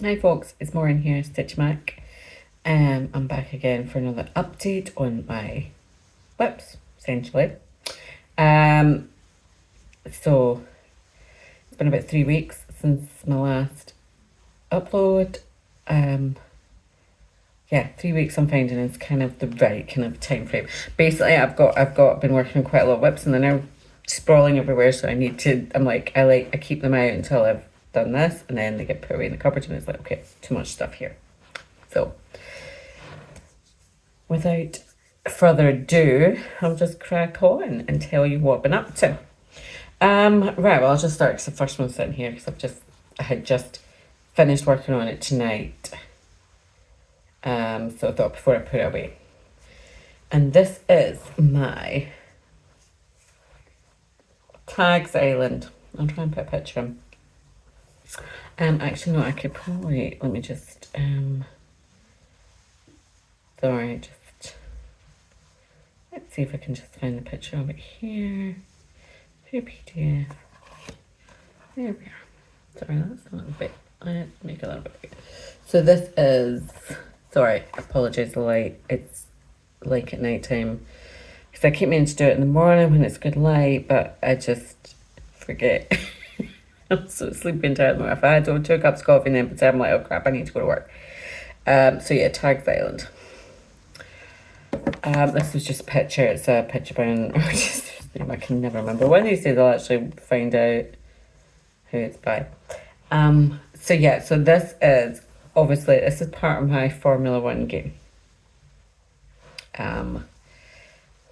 Hi folks, it's Maureen here, Stitch Mac. I'm back again for another update on my WIPs, essentially. So it's been about 3 weeks since my last upload. Yeah, 3 weeks I'm finding is kind of the right kind of time frame. Basically, I've been working on quite a lot of WIPs and they're now sprawling everywhere. So I keep them out until I've done this, and then they get put away in the cupboard, and it's like, okay, too much stuff here. So without further ado, I'll just crack on and tell you what I've been up to. Right, well, I'll just start because the first one's sitting here because I had just finished working on it tonight. So I thought before I put it away. And this is my Tags Island. I'll try and put a picture in. Actually, no, I could probably, let me just, sorry, let's see if I can just find the picture of it here. Here, PDF. There we are. Sorry, that's not a bit, let's make it a little bit bigger. So this is, sorry, I apologise the light, it's like at night time. Because I keep meaning to do it in the morning when it's good light, but I just forget. I'm so sleepy and tired. If I had 2 cups of coffee and then I'm like, oh crap, I need to go to work. So yeah, Tags Island. This was just a picture. It's a picture by I can never remember. One of these days I'll actually find out who it's by. So yeah, so this is part of my Formula One game.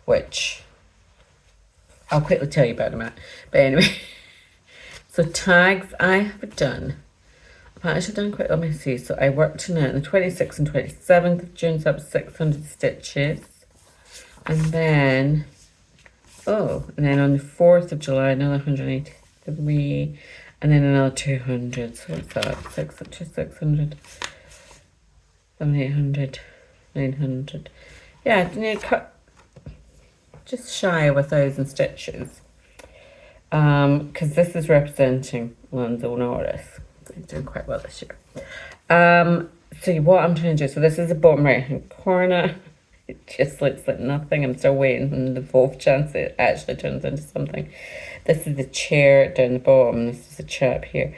Which I'll quickly tell you about in a minute. But anyway. So tags I have done. I've actually done quite, let me see. So I worked on it on the 26th and 27th of June, so that was 600 stitches. And then, and then on the 4th of July, another 183. And then another 200. So what's that? 600, 700, 800, 900. Yeah, I need to cut just shy of 1,000 stitches. Because this is representing London Norris. He's doing quite well this year. So what I'm trying to do, so this is the bottom right hand corner. It just looks like nothing. I'm still waiting on the 4th chance it actually turns into something. This is the chair down the bottom. This is the chap here.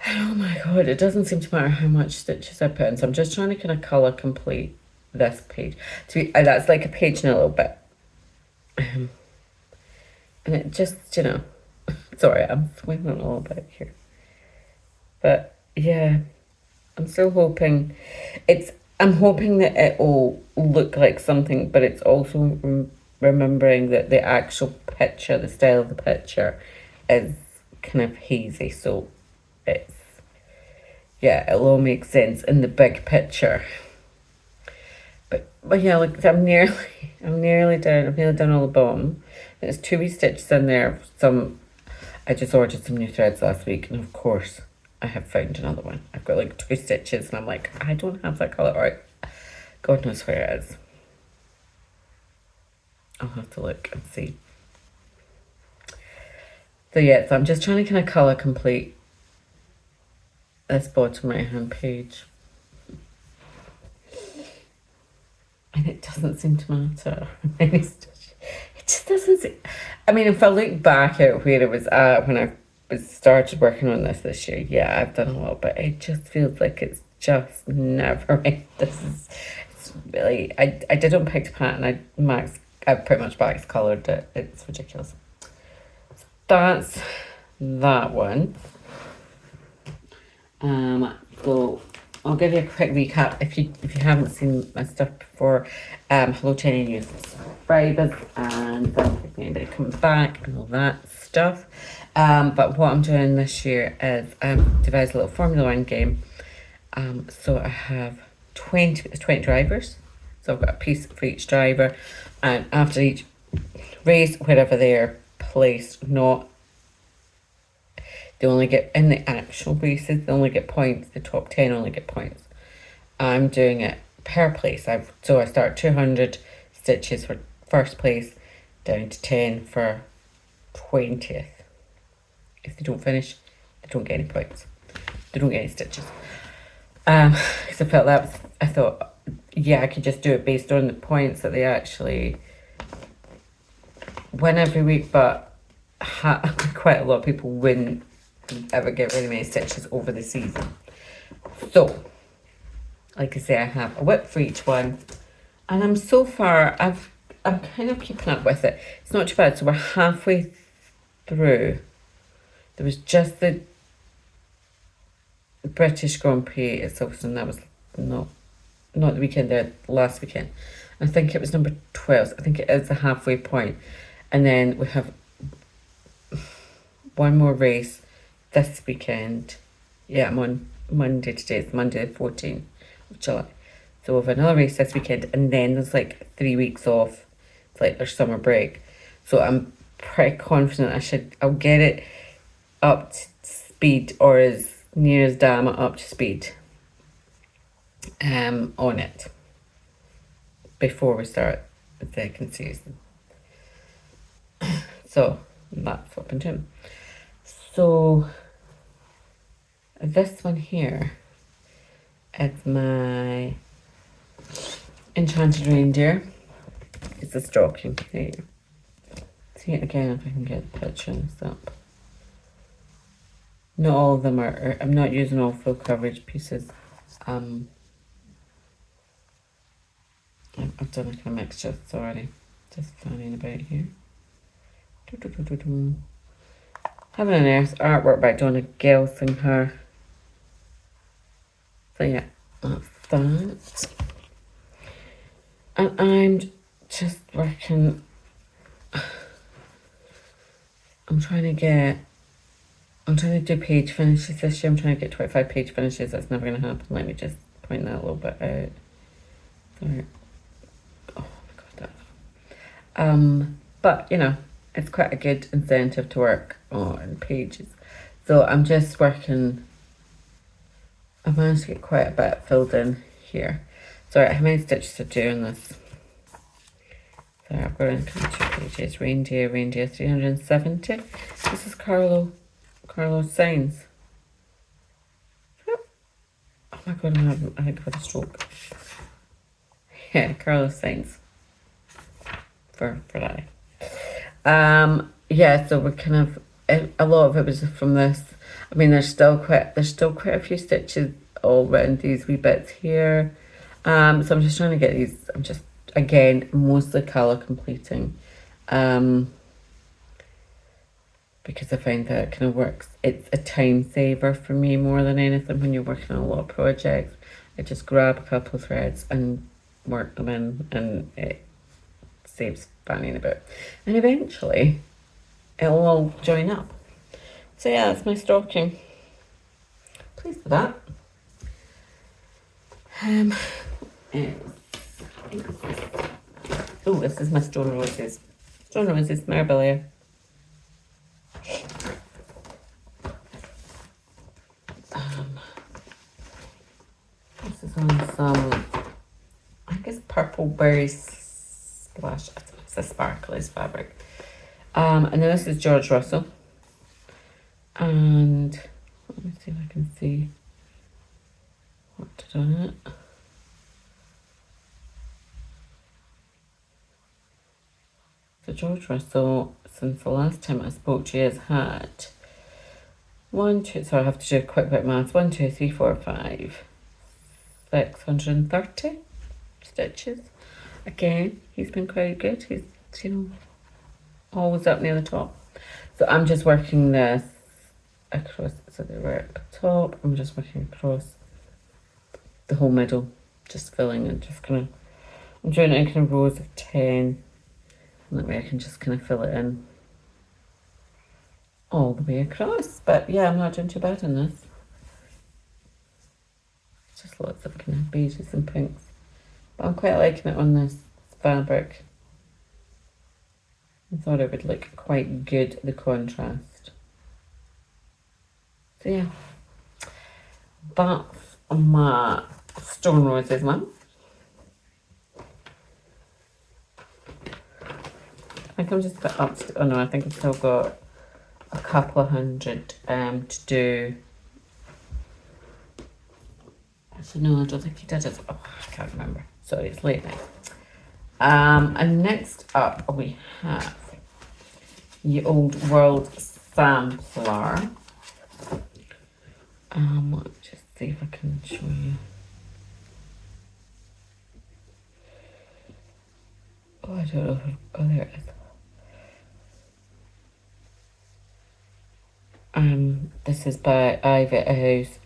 And oh my god, it doesn't seem to matter how much stitches I put in. So I'm just trying to kind of colour complete this page. That's like a page and a little bit. And it just, sorry, I'm swinging a little bit here. But yeah, I'm still hoping, I'm hoping that it will look like something, but it's also remembering that the actual picture, the style of the picture is kind of hazy. So it'll all make sense in the big picture. But yeah, look, I'm nearly done. I've nearly done all the bottom. There's 2 wee stitches in there. I just ordered some new threads last week, and of course, I have found another one. I've got like 2 stitches, and I'm like, I don't have that colour, or God knows where it is. I'll have to look and see. So yeah, so I'm just trying to kind of colour complete this bottom right hand page. And it doesn't seem to matter. It just doesn't seem... I mean, if I look back at where it was at when I started working on this year, yeah, I've done a lot, but it just feels like it's just never... It's really... I did on Pick to Pat, and I pretty much max coloured it. It's ridiculous. So that's that one. So I'll give you a quick recap if you haven't seen my stuff before. Hello to any new subscribers, and if anybody comes back and all that stuff. But what I'm doing this year is I've devised a little Formula One game. So I have 20 drivers. So I've got a piece for each driver, and after each race, wherever they're placed, they only get, in the actual races, they only get points. The top 10 only get points. I'm doing it per place. So I start 200 stitches for first place, down to 10 for 20th. If they don't finish, they don't get any points. They don't get any stitches. Because I thought, yeah, I could just do it based on the points that they actually win every week, but quite a lot of people wouldn't ever get really many stitches over the season. So, like I say, I have a WIP for each one, and I'm kind of keeping up with it. It's not too bad. So we're halfway through. There was just the British Grand Prix at Silverstone. That was not the weekend there, last weekend. I think it was number 12. I think it is the halfway point. And then we have one more race this weekend. Yeah, I'm on Monday today. It's Monday the 14th of July. So we have another race this weekend, and then there's like 3 weeks off. It's like their summer break. So I'm pretty confident I'll get it up to speed, or as near as damn up to speed on it before we start the second season. So that's what I'm doing. So this one here is my Enchanted Reindeer. It's a stocking. There you go. See it again if I can get the picture of this up. Not all of them are, I'm not using all full coverage pieces. I've done like a mixture, sorry. Just fanning about here. Having an earth artwork by Donna Gelsinger. So yeah, that's that. And I'm just working. I'm trying to do page finishes this year. I'm trying to get 25 page finishes. That's never going to happen. Let me just point that a little bit out. Sorry. Oh, I got that. But, you know, it's quite a good incentive to work on pages. So I'm just working. I managed to get quite a bit filled in here. Sorry, how many stitches to do on this? So I've got in 2 pages. Reindeer 370. This is Carlos Sainz. Oh my god, I think I've had a stroke. Yeah, Carlos Sainz. For that. Yeah, so we're kind of, a lot of it was from this. I mean, there's still quite a few stitches all around these wee bits here. So I'm just trying to get these. I'm just, again, mostly colour completing. Because I find that it kind of works. It's a time saver for me more than anything when you're working on a lot of projects. I just grab a couple of threads and work them in, and it saves fanning about. And eventually, it'll all join up. So yeah, that's my stocking. Pleased with that. Oh, this is my Stone Roses. Stone Roses, Mirabilia. This is on some, I guess, purple berry splash. It's a sparkly fabric. And then this is George Russell. And let me see if I can see what to do on it. So George Russell, since the last time I spoke to you, has had 1, 2, so I have to do a quick bit of maths. 1, 2, 3, 4, 5, 630 stitches. Again, he's been quite good. He's, you know, always up near the top. So I'm just working this across, so they were at the top. I'm just working across the whole middle, just filling and just kind of, I'm doing it in kind of rows of 10. And that way I can just kind of fill it in all the way across. But yeah, I'm not doing too bad on this. Just lots of kind of beiges and pinks. But I'm quite liking it on this fabric. I thought it would look quite good, the contrast. So yeah, that's my Stone Roses one. I think I'm just a bit up to, oh no, I think I've still got a couple of hundred to do Actually, no, I don't think he did it. Oh, I can't remember. Sorry, it's late now. And next up we have the Old World Sampler. Let's just see if I can show you. Oh, I don't know. Oh, there it is. This is by Ivy House.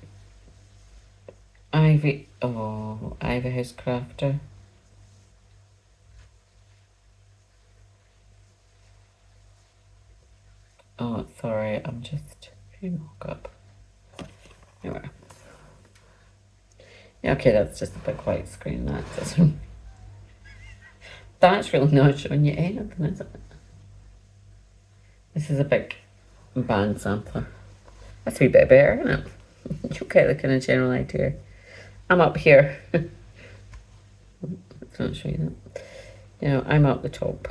Ivy House Crafter. Oh, sorry, I'm just mock up. Anyway. Yeah, okay, that's just a big white screen. That doesn't. That's really not showing you anything, is it? This is a big band sampler. That's a wee bit better, isn't it? You get the kind of general idea. I'm up here. Let's not show you that. You know, I'm up the top.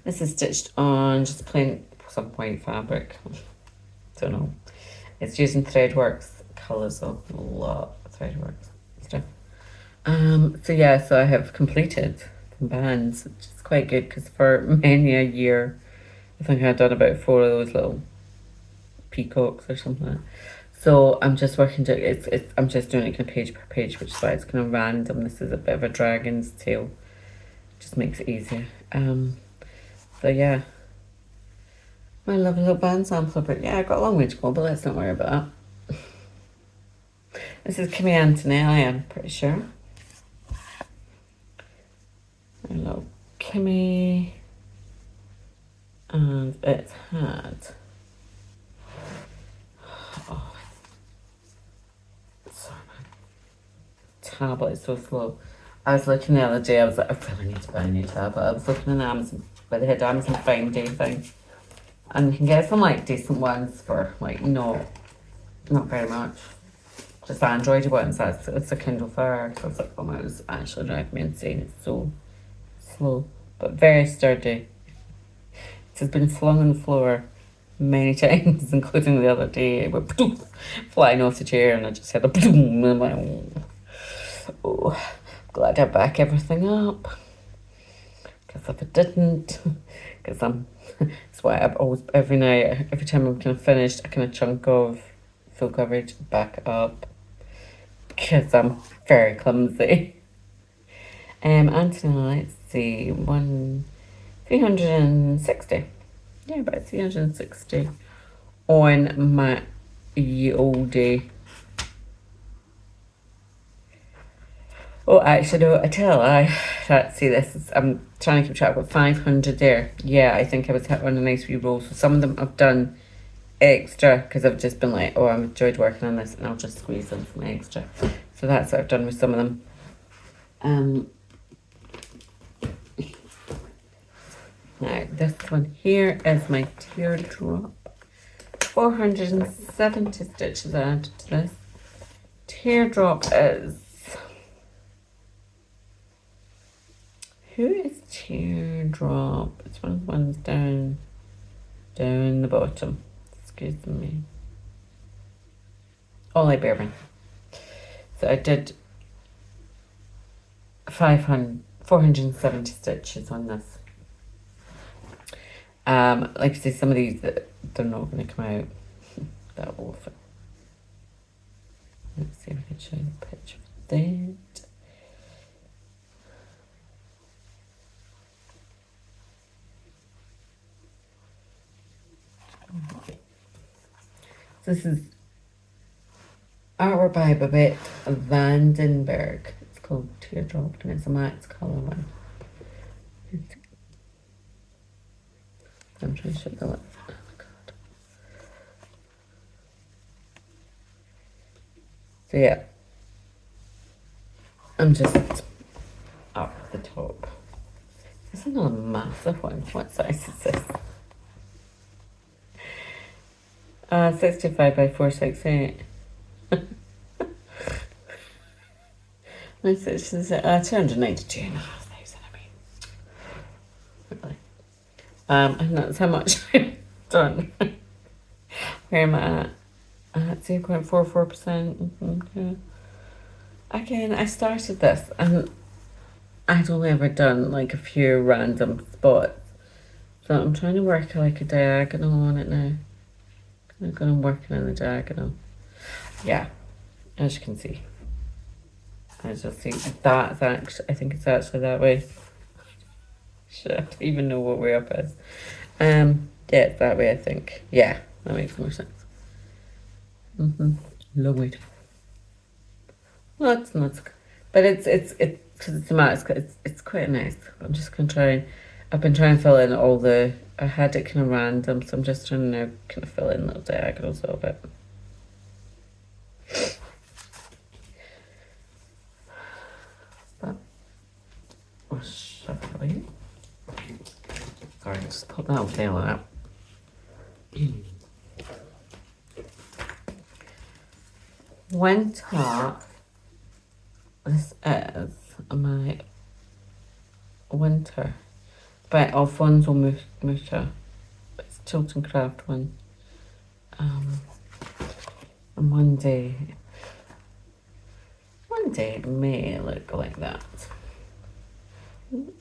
This is stitched on just plain some white fabric. Don't know. It's using Threadworks colours, so a lot of Threadworks stuff. So yeah, so I have completed the bands, which is quite good because for many a year, I think I'd done about 4 of those little peacocks or something like that. So I'm just working to I'm just doing it kind of page per page, which is why it's kind of random. This is a bit of a dragon's tail. Just makes it easier. So yeah. My lovely little band sampler, but yeah, I've got a long way to go, but let's not worry about that. This is Kimmy Antonelli, I'm pretty sure. Hello, Kimmy. And it had... Oh, sorry, man. Tablet is so slow. I was looking the other day, I was like, I really need to buy a new tablet. I was looking on Amazon, by the head Amazon Prime Day thing. And you can get some like decent ones for like not very much. Just Android ones, it's a Kindle Fire. So I was like, oh my, it's actually driving me insane. It's so slow, but very sturdy. It has been flung on the floor many times, including the other day. It went flying off the chair and I just had a boom. And I'm like, oh, glad I back everything up. Because if I didn't, because that's why I've always, every night, every time I'm kind of finished, a kind of chunk of full coverage back up. Because I'm very clumsy. Anthony, let's see, 360. Yeah, about 360 on my ye old day. Oh, actually, no, I tell I let's see this. I'm trying to keep track of 500 there. Yeah, I think I was hit on a nice wee roll. So some of them I've done extra because I've just been like, oh, I've enjoyed working on this and I'll just squeeze in some extra. So that's what I've done with some of them. Now, this one here is my Teardrop. 470 stitches added to this. Teardrop is... Who is Teardrop? It's one of the ones down the bottom. Excuse me. Ollie Behrman. So I did 470 stitches on this. Like I say, some of these they're not going to come out that often. Let's see if I can show you a picture of that. This is artwork by Babette Vandenberg. It's called Teardrop and it's a max colour one. I'm trying to show the lip. Oh my god. So yeah. I'm just up the top. This is not a massive one. What size is this? 65 by 468. This is 292,500. I mean, really. And that's how much I've done. Where am I at 0.44%. Yeah. Again, I started this and I'd only ever done like a few random spots. So I'm trying to work like a diagonal on it now. I'm working on the diagonal. Yeah, as you can see. As you'll see, that's actually, I think it's actually that way. Shit, I don't even know what way up is. Yeah, it's that way, I think. Yeah, that makes more sense. Long way to go. Well, it's not, but it's because it's a mat. It's quite nice. I'm just gonna try. I've been trying to fill in all the. I had it kind of random, so I'm just trying to now kind of fill in little diagonals a little bit. But we'll shove it away. Sorry, just put that tail out. Winter. This is my Winter by Alfonso Mucha. It's Chilton Craft one. And one day it may look like that.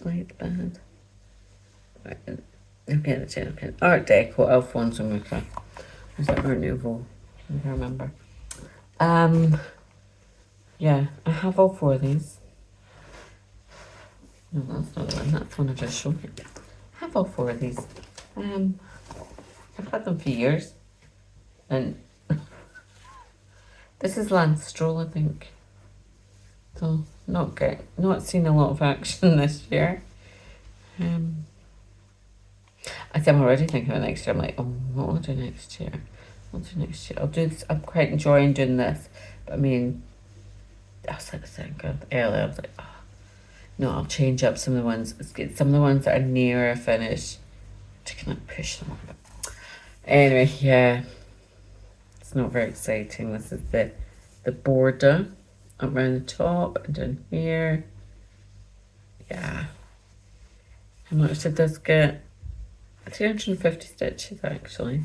Like bad. Right. Okay, the channel pin. Art Deco Alfonso Mucha. Is that Art Nouveau? I can't remember. Yeah, I have all four of these. No, that's not the one. That's one I just showed you. I have all four of these. I've had them for years. And this is Lance Stroll, I think. So, not seen a lot of action this year. I think I'm already thinking of next year. I'm like, oh, what will I do next year? I'll do this. I'm quite enjoying doing this. But I mean, I was like thinking earlier, I was like, oh, no, I'll change up some of the ones. Let's get some of the ones that are nearer a finish to kind of push them a bit. Anyway, yeah, it's not very exciting. This is the border around the top and down here. Yeah. How much did this get? 350 stitches actually.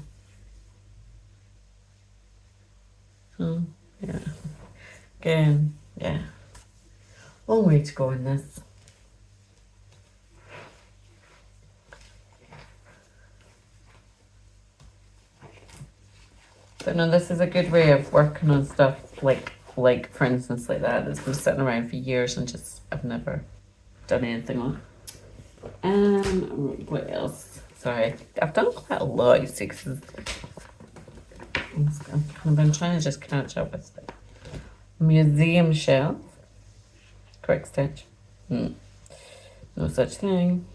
So, yeah. Again, yeah. Long way to go in this. But no, this is a good way of working on stuff like for instance like that that's been sitting around for years and just I've never done anything on. What else? Sorry, I've done quite a lot, you see, because I've been trying to just catch up with it. Museum shelf. Quick stitch. No such thing.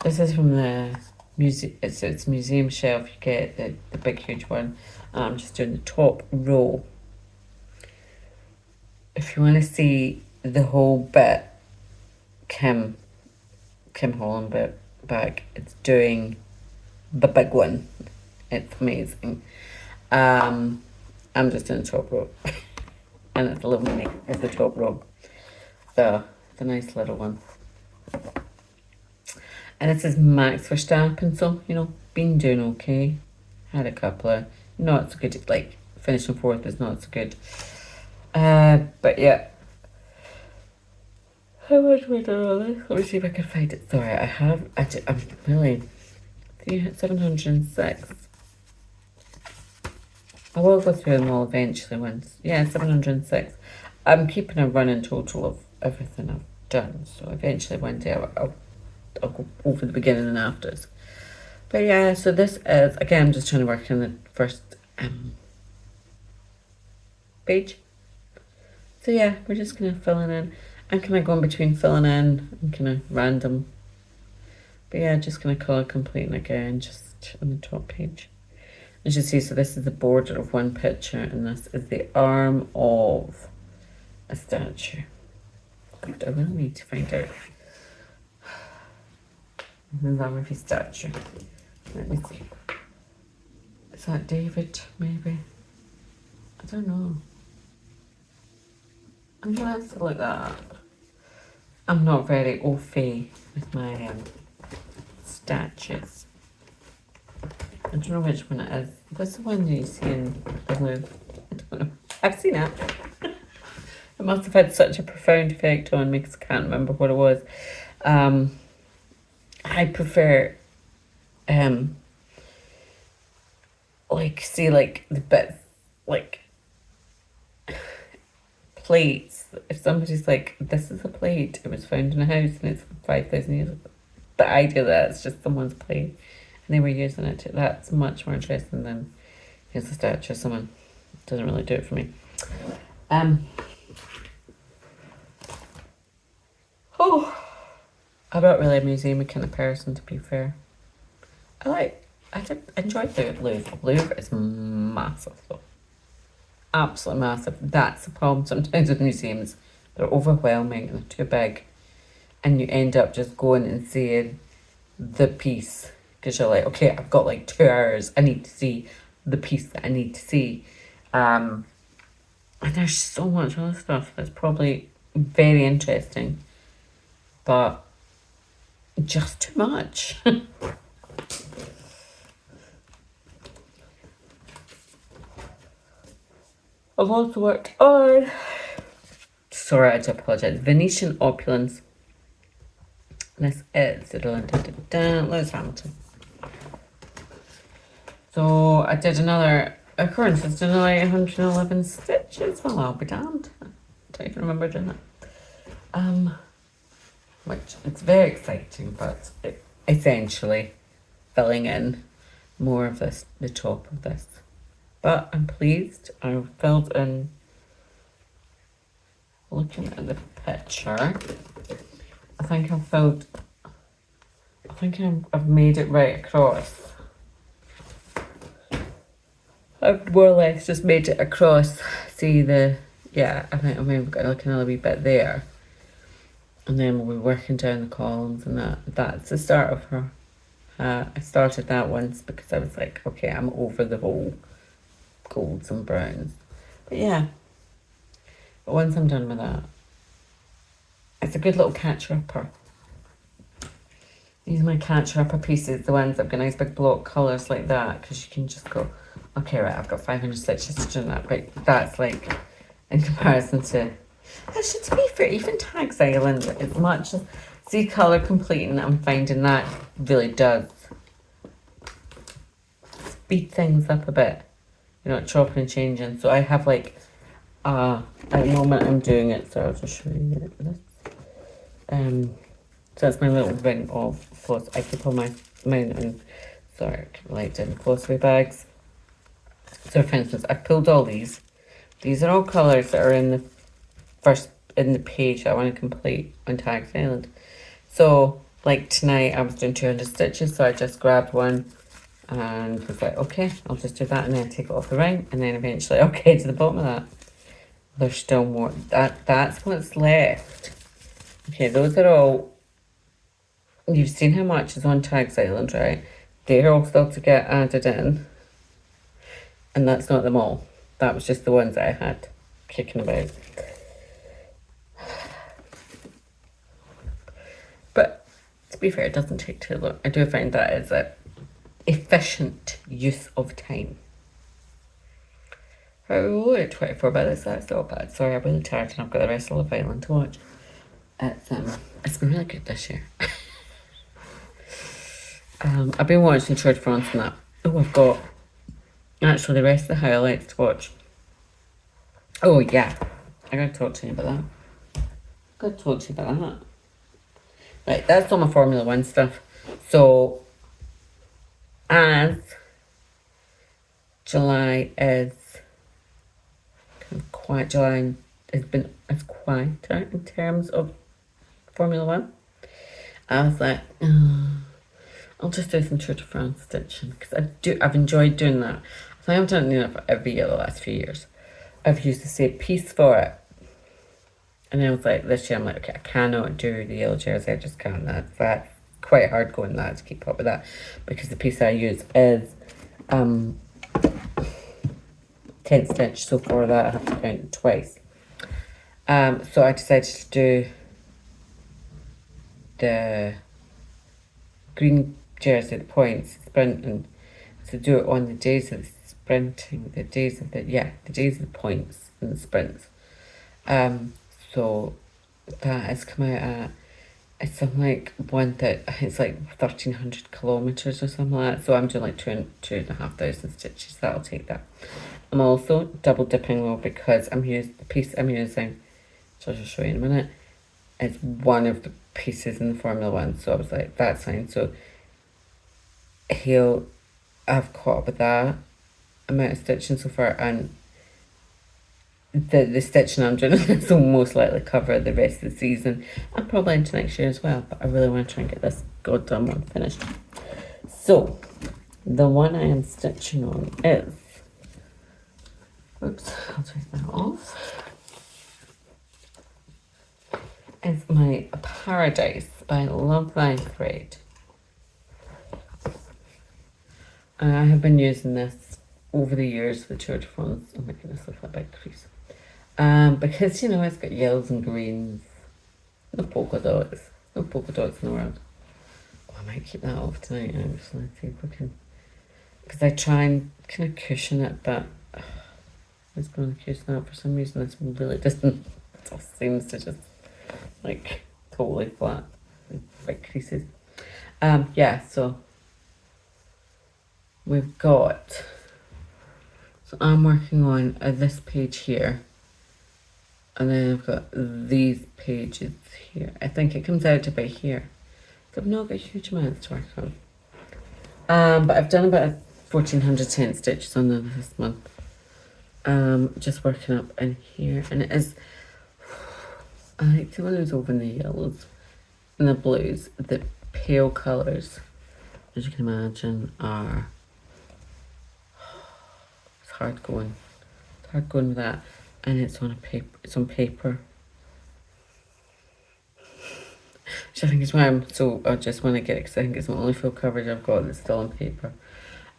This is from the museum. It's museum shelf. You get the big huge one. I'm just doing the top row. If you want to see the whole bit, Kim Holland bit back. It's doing the big one. It's amazing. I'm just in the top row. And it's a little mini of the top row. So it's a nice little one. And it says Max Verstappen, so you know, been doing okay. Had a couple of not so good, like finishing fourth is not so good. But yeah. How much we done on this? Let me see if I can find it. Sorry, I'm really 706. I will go through them all eventually once. Yeah, 706. I'm keeping a running total of everything I've done. So eventually one day I'll go over the beginning and afters. But yeah, so this is, again, I'm just trying to work on the first page. So yeah, we're just kind of filling in. I'm kind of going between filling in and kind of random. But yeah, just going to colour completing again, just on the top page. As you see, so this is the border of one picture and this is the arm of a statue. God, I really need to find out. The arm of a statue. Let me see. Is that David, maybe? I don't know. I'm gonna have to look that up. I'm not very au fait with my statues. I don't know which one it is. What's the one that you see in the Louvre? I don't know. I've seen it. It must have had such a profound effect on me because I can't remember what it was. I prefer, like, see, like, the bits, like, plates. If somebody's like, this is a plate, it was found in a house and it's 5,000 years ago. The idea that it's just someone's plate and they were using it, that's much more interesting than here's a statue of someone. It doesn't really do it for me. I'm not really a museum kind of person, to be fair. I did enjoy the Louvre. Louvre is massive though. Absolutely massive. That's the problem sometimes with museums. They're overwhelming and they're too big. And you end up just going and seeing the piece. Because you're like, okay, I've got like 2 hours. I need to see the piece that I need to see. And there's so much other stuff that's probably very interesting. But just too much. I've also worked on, sorry, I do apologise, Venetian opulence. This is Lewis Hamilton. So I did another occurrence. It's done like 111 stitches. Well, I'll be damned. I don't even remember doing that. Which it's very exciting, but essentially filling in more of this, the top of this. But I'm pleased. I filled in, looking at the picture, I think I've made it right across. I've more or less just made it across. See yeah, I think we've got like another wee bit there. And then we'll be working down the columns and that's the start of her. I started that once because I was like, okay, I'm over the whole golds and browns. But yeah, but once I'm done with that, it's a good little catcher-upper. These are my catcher-upper pieces, the ones that have got nice big block colours like that, because you can just go, okay, right, I've got 500 stitches to do that, but that's like, in comparison to, actually, to be fair, even Tags Island, as much as, see colour completing, I'm finding that really does speed things up a bit. You're not chopping and changing. So I have like, at the moment I'm doing it, so I'll just show you this. So that's my little ring of floss. I keep all mine in, sorry, I keep like in flossy bags. So for instance, I've pulled all these. These are all colours that are in the page that I want to complete on Tags Island. So like tonight I was doing 200 stitches, so I just grabbed one and was like, okay, I'll just do that and then take it off the ring, and then eventually, okay, to the bottom of that. There's still more. That's what's left. Okay, those are all, you've seen how much is on Tags Island, right? They're all still to get added in. And that's not them all. That was just the ones that I had kicking about. But to be fair, it doesn't take too long. I do find that is a efficient use of time. Oh, at 24 minutes, that's not bad. Sorry, I'm really tired and I've got the rest of Love Island to watch. It's been really good this year. I've been watching Tour de France and that. Oh, I've got actually the rest of the highlights to watch. Oh yeah, I gotta talk to you about that. Right, that's all my Formula 1 stuff. So, as July is kind of quiet, July has been as quieter in terms of Formula 1. I was like, I'll just do some Tour de France stitching because I've enjoyed doing that. I think I've done it for every year the last few years. I've used the same piece for it. And then I was like, this year I'm like, okay, I cannot do the yellow jersey. I just can't. That's quite hard going that to keep up with that, because the piece I use is 10 stitch. So for that I have to count it twice. So I decided to do the green jersey, the points, sprint, and to do it on the days of the sprinting, the days of the points and the sprints. So that has come out at, it's something like it's like 1,300 kilometers or something like that. So I'm doing like 2,500 stitches. That'll take that. I'm also double dipping though, because the piece I'm using, which I'll just show you in a minute, is one of the pieces in the Formula One. So I was like, that's fine. So I've caught up with that amount of stitching so far, and the stitching I'm doing this will most likely cover the rest of the season and probably into next year as well. But I really want to try and get this goddamn one finished. So the one I am stitching on is, oops, I'll take that off, is my Paradise by Love Thy Thread. And I have been using this over the years for the Tour de France. Oh my goodness, look at that big crease. Because, you know, it's got yellows and greens. No polka dots. No polka dots in the world. Oh, I might keep that off tonight, actually. Let's see if we can. Because I try and kind of cushion it, but it's going to cushion that for some reason. This really doesn't. It just seems to just, like, totally flat. Big creases. Yeah, so we've got. So I'm working on this page here. And then I've got these pages here. I think it comes out to about here. So I've not got huge amounts to work on. But I've done about 1,410 stitches on them this month. Just working up in here. And it is, I like the ones over in the yellows and the blues. The pale colours, as you can imagine, are, it's hard going. It's hard going with that. And it's on it's on paper. Which I think is why I just want to get it, because I think it's the only full coverage I've got that's still on paper.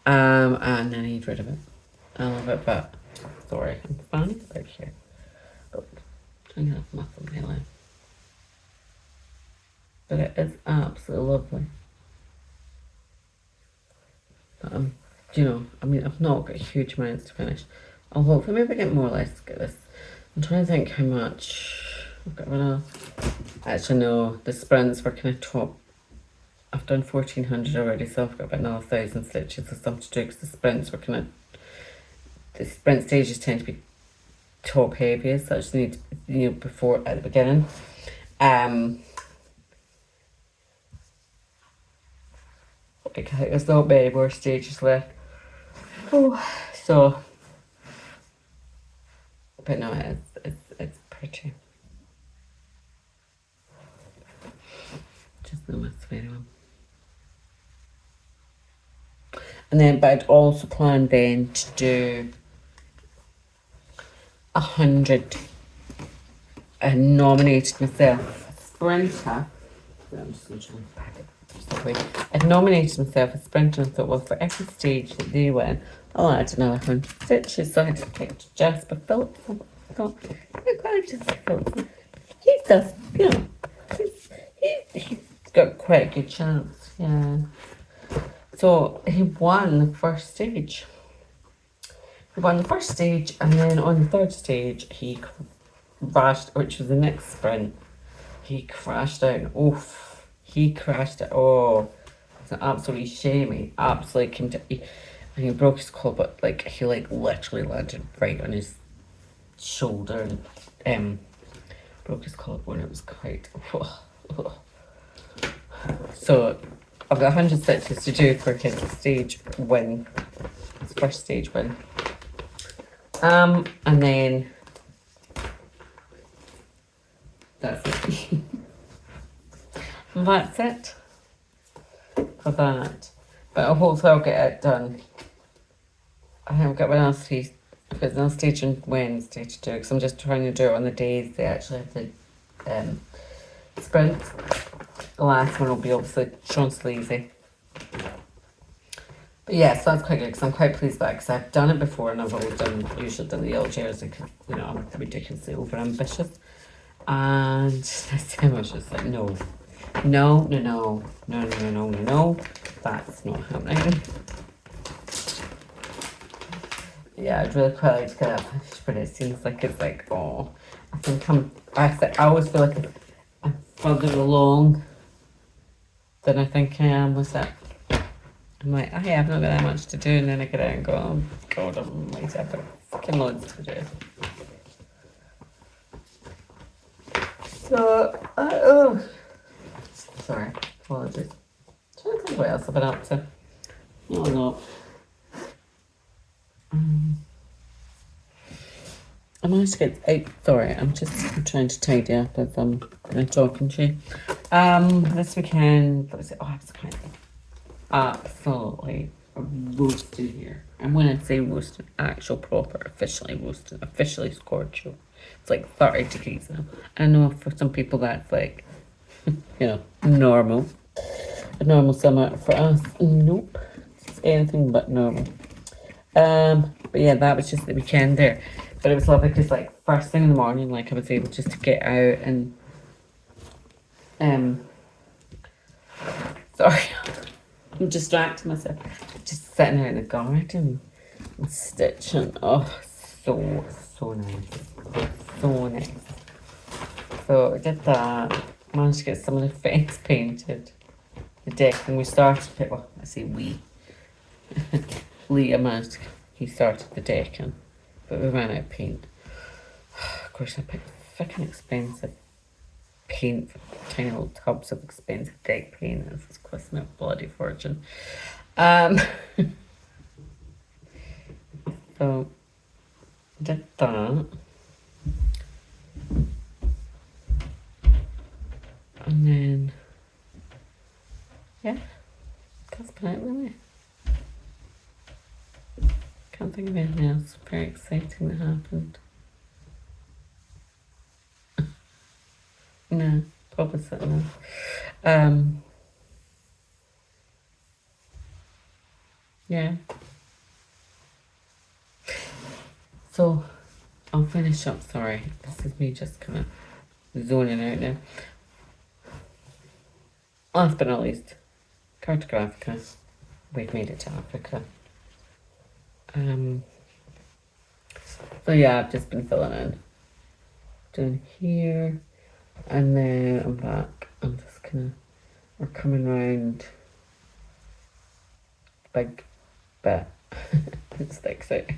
And I need rid of it. I love it, but sorry, I'm fanning about here. Oh, trying to have my thumbnail out. But it is absolutely lovely. But you know, I mean, I've not got huge amounts to finish. I'll hopefully maybe get more or less to get this. I'm trying to think how much I've got enough. Actually, no, the sprints were kind of top. I've done 1,400 already, so I've got about another 1,000 stitches or something to do, because the sprints were kind of, the sprint stages tend to be top heaviest, so I just need, you know, before at the beginning. Like, there's not many more stages left. Oh, so. But no, it's pretty. Just the most very one. And then, but I'd also planned then to do 100. I nominated myself a sprinter. I'm just going to try and pack it just that way. I'd nominated myself a sprinter and thought, well, for every stage that they win, I'll add another 100 stitches. So I had to pick Jasper Phillips. I thought, you're quite Jasper Phillips. He does, you know, he's got quite a good chance, yeah. So he won the first stage. He won the first stage, and then on the third stage, he crashed, which was the next sprint. He crashed out, and oof, he crashed it. Oh, it's an absolutely shame. He absolutely came to, and he broke his collarbone, but like he like literally landed right on his shoulder and broke his collarbone. It was quite. So I've got 100 stitches to do for his stage win, his first stage win. And then that's it. That's it for that. But hopefully I'll get it done. I haven't got one else to, I've got another stage on Wednesday to do, because I'm just trying to do it on the days they actually have the sprint. The last one will be obviously Champs-Elysees. But yeah, so that's quite good, because I'm quite pleased with that, because I've done it before and I've usually done the yellow jersey, because, you know, I'm ridiculously over ambitious. And this time I was just like, no, that's not happening. yeah, I'd really quite like to get that finished, but it seems like it's like, oh, I always feel like I'm further along than I think I am with it. I'm like, oh yeah, I've not got that much to do, and then I get out and go, oh god, I'm like, I've got fucking loads to do. So, oh, sorry, apologies. I'm trying to think what else I've been up to. Oh no. I managed to get out. Sorry, I'm just trying to tidy up as I'm talking to you. This weekend, what was it? Oh, I was kind of absolutely roasted here. And when I say roasted, actual proper, officially roasted, officially scorched. It's like 30 degrees now. I know for some people that's like, normal. A normal summer. For us, nope. It's anything but normal. But yeah, that was just the weekend there. But it was lovely because like first thing in the morning, like I was able just to get out and sorry, I'm distracting myself. Just sitting out in the garden and stitching. Oh, so nice. So nice. So I did that. Managed to get some of the fence painted. The deck, and we started it. Well, I say we. He started the decking, but we ran out of paint. Of course, I picked fucking expensive paint for tiny little tubs of expensive deck paint. This is costing me a bloody fortune. So did that, and then yeah, that's been it really. Can't think of anything else very exciting that happened. No, probably something else. Yeah. So I'll finish up. Sorry, this is me just kind of zoning out now. Last but not least, Cartographica. We've made it to Africa. So yeah, I've just been filling in. Doing here, and then I'm back. I'm just we're coming round big bit. It sticks out.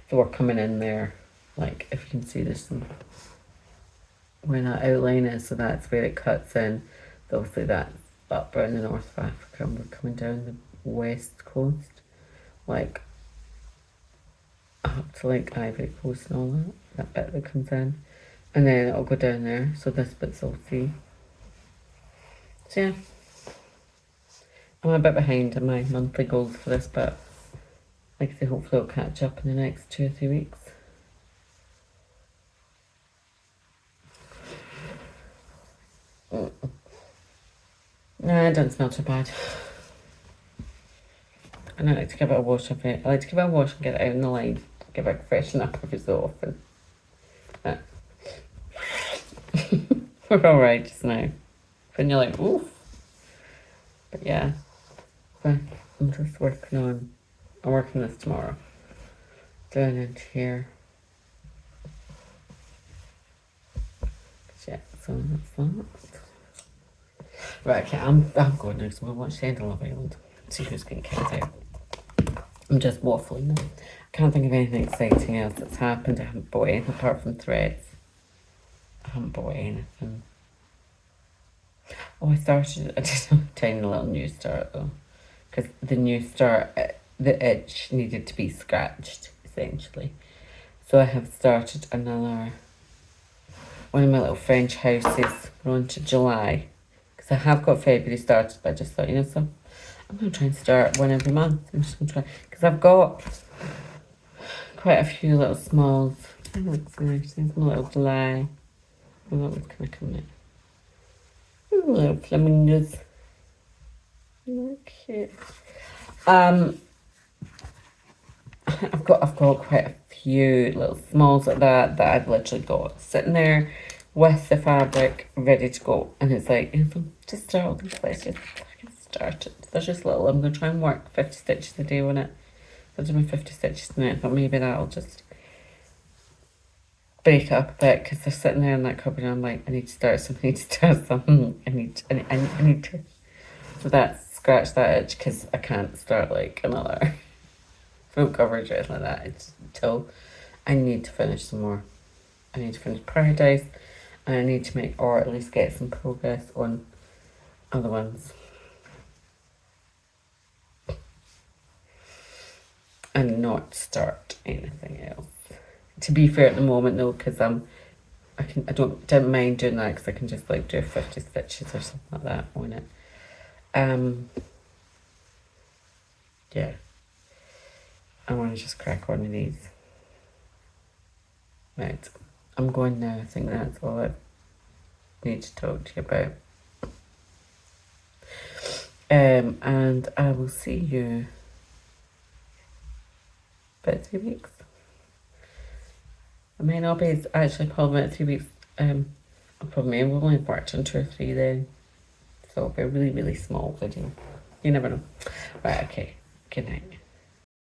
So we're coming in there, like if you can see this where that outline is, so that's where it cuts in. So obviously that's up around the north of Africa, and we're coming down the west coast, like up to like Ivory Coast and all that bit that comes in, and then it'll go down there, so this bit's all sea. So yeah, I'm a bit behind on my monthly goals for this, but like I say, hopefully it'll catch up in the next 2 or 3 weeks. Nah, it doesn't smell too bad. And I like to give it a wash of it. I like to give it a wash and get it out in the line. Give it a freshen up every so often. We're alright just now. When you're like, oof. But yeah. But I'm just I'm working this tomorrow. Doing it here. Yeah, so that's that. Right, okay, I'm going now, so I'm going to watch the end of Love Island. See who's getting kicked out. I'm just waffling now. I can't think of anything exciting else that's happened. I haven't bought anything apart from threads. I haven't bought anything. Oh, I did a tiny little new start though. Because the new start, the itch needed to be scratched, essentially. So I have started another, one of my little French houses. We're on to July. Because I have got February started, but I just thought, so I'm going to try and start one every month. I'm just going to try, because I've got quite a few little smalls. I think it's nice. There's my little July. Oh, that was kind of coming out. Ooh, little flamingos. Okay. I've got quite a few little smalls like that I've literally got sitting there with the fabric ready to go, and it's like, just start all these, let's just fucking start it. There's just little, I'm going to try and work 50 stitches a day on it, I do my 50 stitches tonight. I thought maybe that'll just break it up a bit because they're sitting there in that cupboard and I'm like, I need to start something, I need to start something, I need to. So that's scratch that itch because I can't start like another full coverage or anything like that. It's until I need to finish some more. I need to finish Paradise and I need to make, or at least get some progress on other ones. And not start anything else. To be fair at the moment though, because don't mind doing that because I can just like do 50 stitches or something like that on it. Yeah. I want to just crack on with these. Right. I'm going now. I think that's all I need to talk to you about. And I will see you about 3 weeks. I may not be actually probably about 3 weeks. I probably will only worked on 2 or 3 then. So it'll be a really, really small video. You never know. Right, okay. Good night.